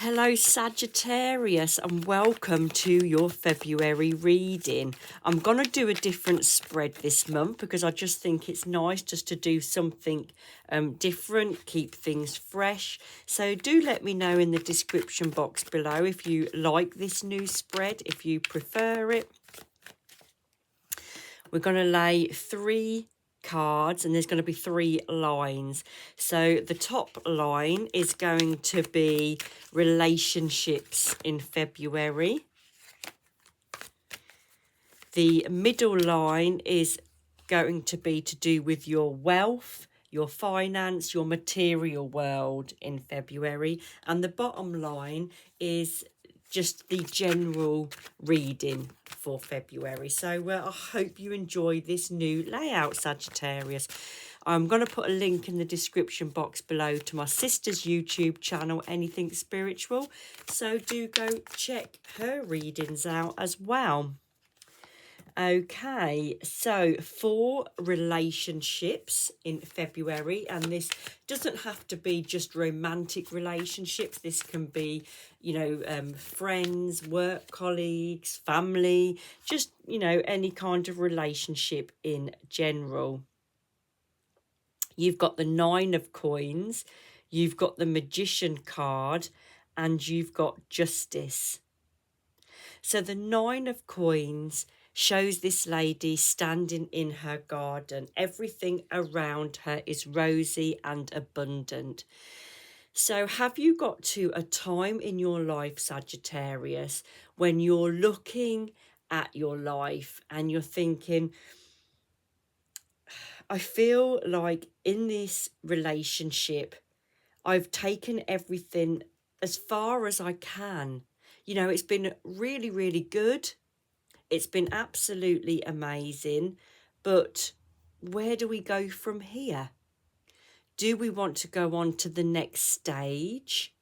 Hello Sagittarius and welcome to your February reading. I'm going to do a different spread this month because I just think it's nice just to do something different, keep things fresh. So do let me know in the description box below if you like this new spread, if you prefer it. We're going to lay 3 cards and there's going to be 3 lines. So the top line is going to be relationships in February. The middle line is going to be to do with your wealth, your finance, your material world in February. And the bottom line is just the general reading for February. So I hope you enjoy this new layout, Sagittarius. I'm going to put a link in the description box below to my sister's YouTube channel, Anything Spiritual. So do go check her readings out as well. Okay, so for relationships in February, and this doesn't have to be just romantic relationships. This can be, friends, work colleagues, family, just, any kind of relationship in general. You've got the 9 of coins, you've got the Magician card, and you've got Justice. So the 9 of coins shows this lady standing in her garden. Everything around her is rosy and abundant. So have you got to a time in your life, Sagittarius, when you're looking at your life and you're thinking, I feel like in this relationship, I've taken everything as far as I can. It's been really, really good. It's been absolutely amazing, but where do we go from here? Do we want to go on to the next stage?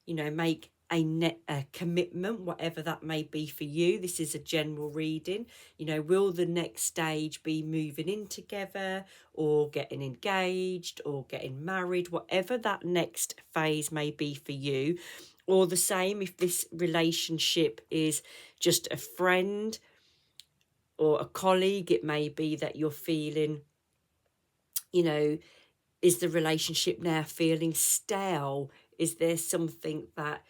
Make a commitment, whatever that may be for you. This is a general reading. Will the next stage be moving in together or getting engaged or getting married, whatever that next phase may be for you? Or the same if this relationship is just a friend or a colleague, it may be that you're feeling, is the relationship now feeling stale? Is there something that,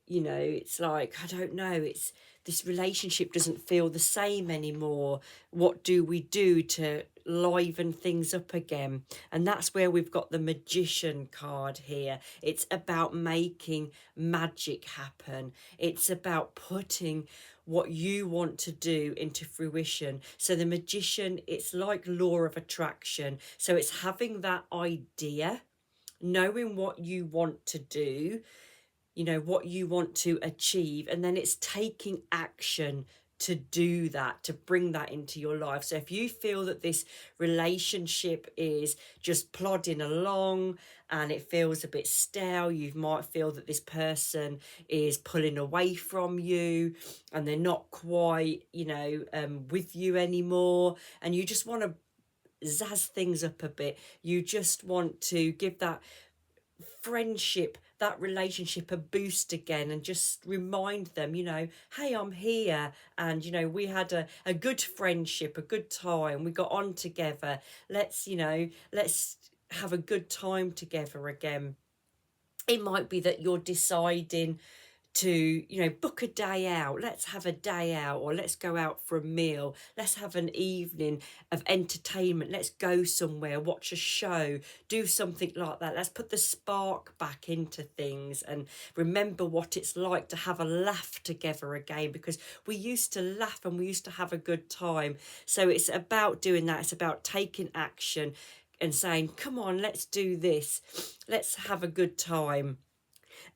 it's like, I don't know, this relationship doesn't feel the same anymore. What do we do to liven things up again? And that's where we've got the Magician card here. It's about making magic happen. It's about putting what you want to do into fruition. So the Magician, it's like law of attraction. So it's having that idea, knowing what you want to do, what you want to achieve, and then it's taking action to do that, to bring that into your life. So if you feel that this relationship is just plodding along and it feels a bit stale, you might feel that this person is pulling away from you and they're not quite, with you anymore, and you just want to zazz things up a bit. You just want to give that friendship, that relationship, a boost again, and just remind them, hey, I'm here, and we had a good friendship, a good time, we got on together, let's have a good time together again. It might be that you're deciding to book a day out. Let's have a day out, or let's go out for a meal, let's have an evening of entertainment, let's go somewhere, watch a show, do something like that. Let's put the spark back into things and remember what it's like to have a laugh together again, because we used to laugh and we used to have a good time. So it's about doing that. It's about taking action and saying, come on, let's do this, let's have a good time.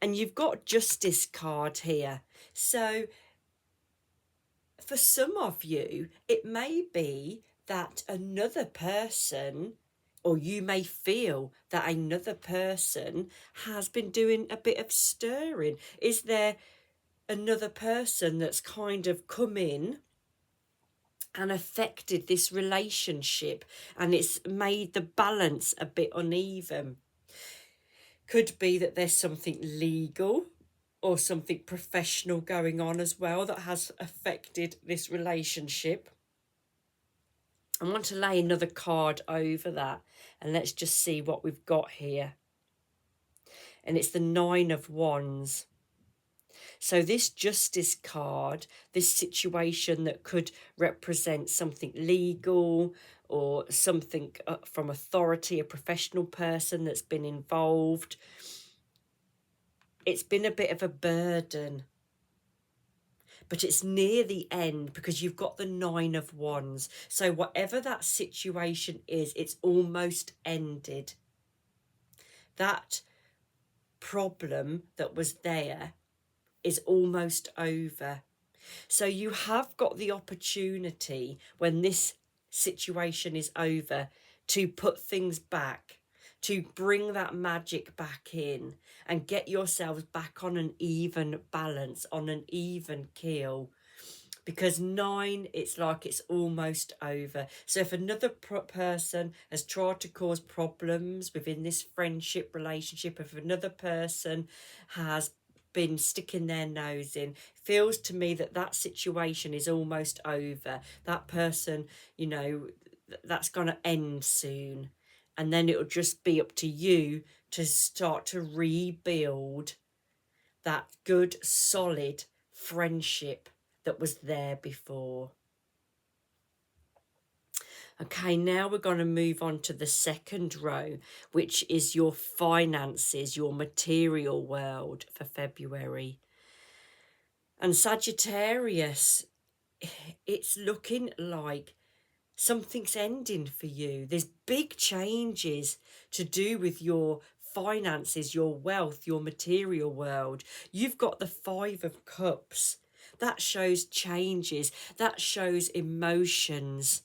And you've got Justice card here. So for some of you, it may be that another person, or you may feel that another person has been doing a bit of stirring. Is there another person that's kind of come in and affected this relationship, and it's made the balance a bit uneven? Could be that there's something legal, or something professional going on as well that has affected this relationship. I want to lay another card over that, and let's just see what we've got here. And it's the Nine of Wands. So this Justice card, this situation that could represent something legal or something from authority, a professional person that's been involved. It's been a bit of a burden, but it's near the end because you've got the Nine of Wands. So whatever that situation is, it's almost ended. That problem that was there is almost over. So you have got the opportunity when this situation is over to put things back, to bring that magic back in and get yourselves back on an even balance, on an even keel. Because 9, it's like it's almost over. So if another person has tried to cause problems within this friendship relationship, if another person has been sticking their nose in, feels to me that that situation is almost over. That person, you know, that's going to end soon. And then it'll just be up to you to start to rebuild that good, solid friendship that was there before. Okay, now we're going to move on to the second row, which is your finances, your material world for February. And Sagittarius, it's looking like something's ending for you. There's big changes to do with your finances, your wealth, your material world. You've got the Five of Cups. That shows changes. That shows emotions.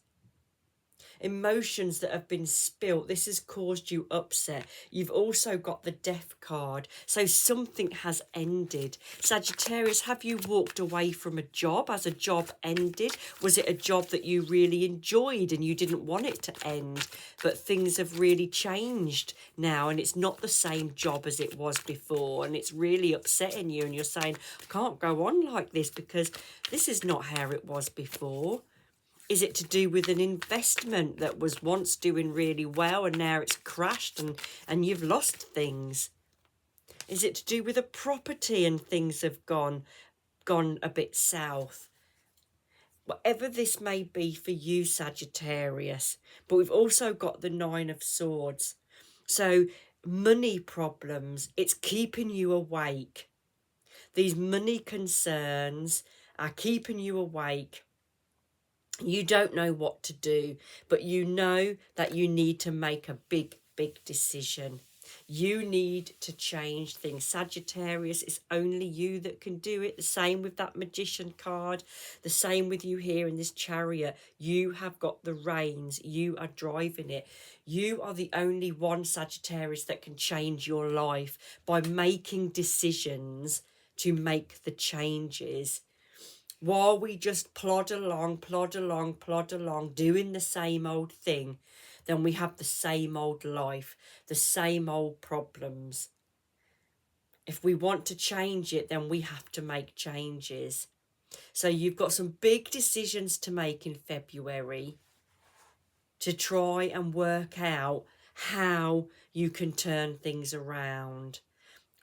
Emotions that have been spilt. This has caused you upset. You've also got the Death card. So something has ended. Sagittarius, have you walked away from a job? Has a job ended? Was it a job that you really enjoyed and you didn't want it to end? But things have really changed now and it's not the same job as it was before. And it's really upsetting you and you're saying, I can't go on like this because this is not how it was before. Is it to do with an investment that was once doing really well and now it's crashed and you've lost things? Is it to do with a property and things have gone a bit south? Whatever this may be for you, Sagittarius. But we've also got the Nine of Swords. So money problems, it's keeping you awake. These money concerns are keeping you awake. You don't know what to do, but you know that you need to make a big decision. You need to change things. Sagittarius, it's only you that can do it. The same with that Magician card. The same with you here in this Chariot. You have got the reins. You are driving it. You are the only one, Sagittarius, that can change your life by making decisions to make the changes. While we just plod along, doing the same old thing, then we have the same old life, the same old problems. If we want to change it, then we have to make changes. So you've got some big decisions to make in February to try and work out how you can turn things around.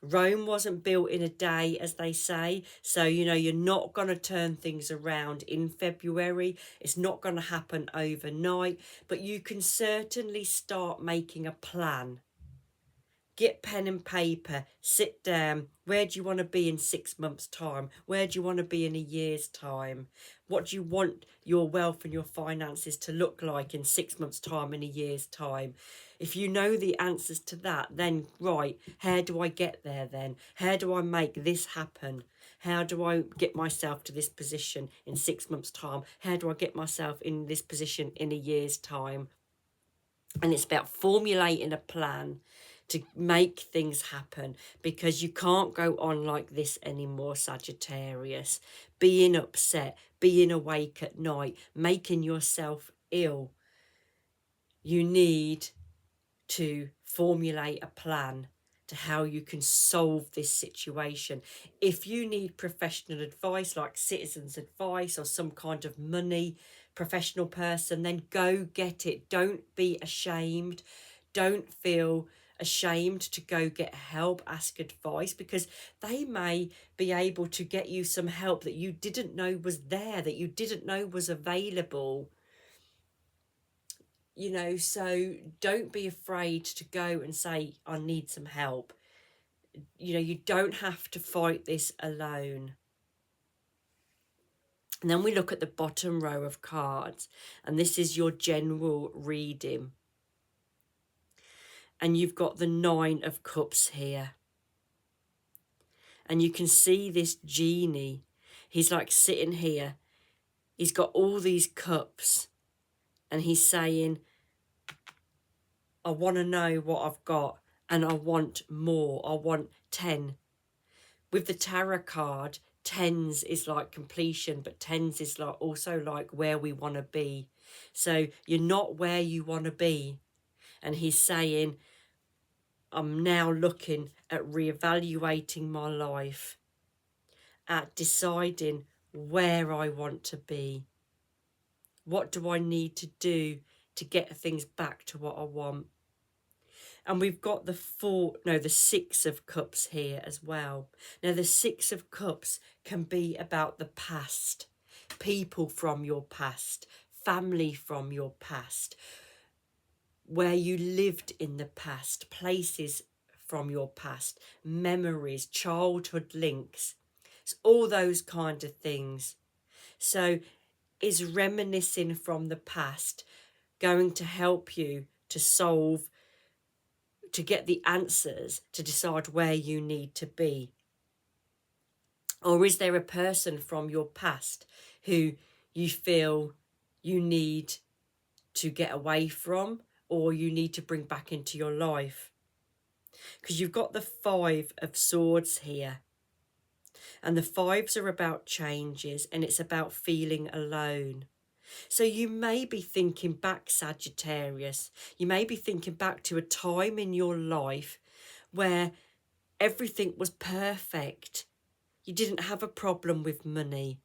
Rome wasn't built in a day, as they say. So, you know, you're not going to turn things around in February. It's not going to happen overnight. But you can certainly start making a plan. Get pen and paper. Sit down. Where do you want to be in 6 months' time? Where do you want to be in a year's time? What do you want your wealth and your finances to look like in 6 months' time, in a year's time? If you know the answers to that, then right, how do I get there then? How do I make this happen? How do I get myself to this position in 6 months' time? How do I get myself in this position in a year's time? And it's about formulating a plan to make things happen, because you can't go on like this anymore, Sagittarius. Being upset, being awake at night, making yourself ill. You need to formulate a plan to how you can solve this situation. If you need professional advice, like citizens advice or some kind of money professional person, then go get it. Don't be ashamed. Don't feel ashamed to go get help, ask advice, because they may be able to get you some help that you didn't know was there, that you didn't know was available. You know, so don't be afraid to go and say, I need some help. You know, you don't have to fight this alone. And then we look at the bottom row of cards, and this is your general reading. And you've got the 9 of Cups here. And you can see this genie. He's like sitting here. He's got all these cups. And he's saying, I want to know what I've got. And I want more. I want 10. With the tarot card, 10s is like completion. But 10s is like also like where we want to be. So you're not where you want to be. And he's saying, I'm now looking at reevaluating my life, at deciding where I want to be. What do I need to do to get things back to what I want? And we've got the 6 of Cups here as well. Now, the 6 of Cups can be about the past, people from your past, family from your past, where you lived in the past, places from your past, memories, childhood links. It's all those kind of things. So is reminiscing from the past going to help you to solve, to get the answers, to decide where you need to be? Or is there a person from your past who you feel you need to get away from, or you need to bring back into your life? Because you've got the 5 of Swords here. And the 5s are about changes, and it's about feeling alone. So you may be thinking back, Sagittarius. You may be thinking back to a time in your life where everything was perfect. You didn't have a problem with money.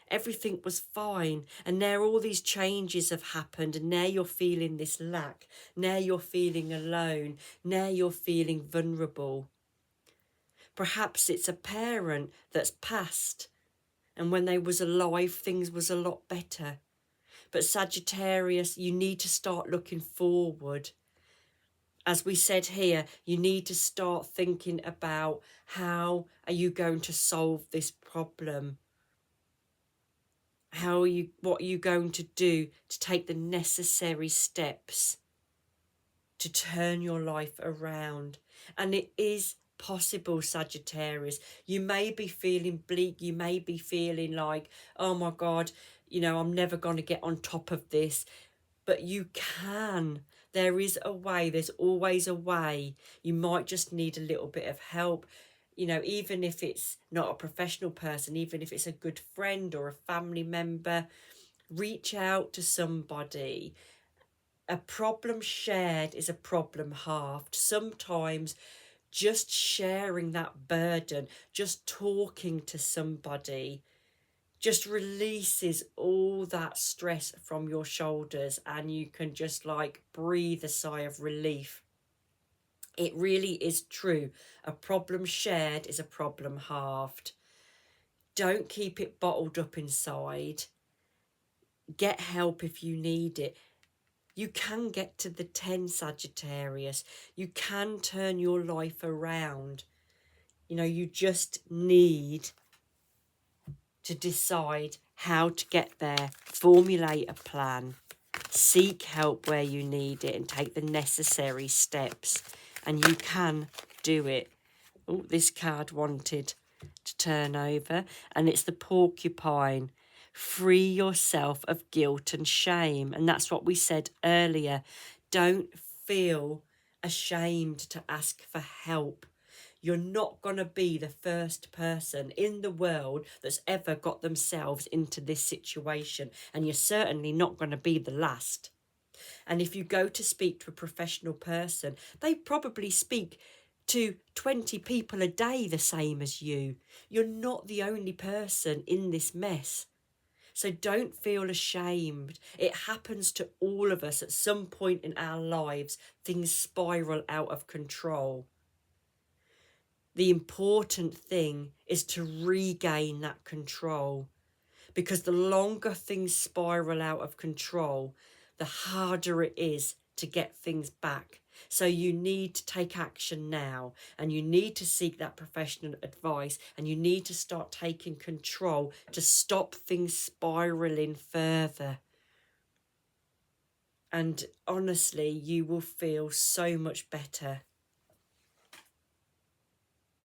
Everything was fine. And now all these changes have happened, and now you're feeling this lack. Now you're feeling alone. Now you're feeling vulnerable. Perhaps it's a parent that's passed, and when they was alive, things was a lot better. But Sagittarius, you need to start looking forward. As we said here, you need to start thinking about how are you going to solve this problem? What are you going to do to take the necessary steps to turn your life around? And it is possible, Sagittarius. You may be feeling bleak. You may be feeling like, oh my God, I'm never going to get on top of this. But you can. There is a way. There's always a way. You might just need a little bit of help. Even if it's not a professional person, even if it's a good friend or a family member, reach out to somebody. A problem shared is a problem halved. Sometimes just sharing that burden, just talking to somebody, just releases all that stress from your shoulders, and you can just breathe a sigh of relief. It really is true. A problem shared is a problem halved. Don't keep it bottled up inside. Get help if you need it. You can get to the 10, Sagittarius. You can turn your life around. You just need to decide how to get there, formulate a plan, seek help where you need it, and take the necessary steps. And you can do it. Oh, this card wanted to turn over, and it's the porcupine. Free yourself of guilt and shame. And that's what we said earlier. Don't feel ashamed to ask for help. You're not going to be the first person in the world that's ever got themselves into this situation. And you're certainly not going to be the last. And if you go to speak to a professional person, they probably speak to 20 people a day the same as you. You're not the only person in this mess. So don't feel ashamed. It happens to all of us at some point in our lives. Things spiral out of control. The important thing is to regain that control, because the longer things spiral out of control, the harder it is to get things back. So you need to take action now, and you need to seek that professional advice, and you need to start taking control to stop things spiraling further. And honestly, you will feel so much better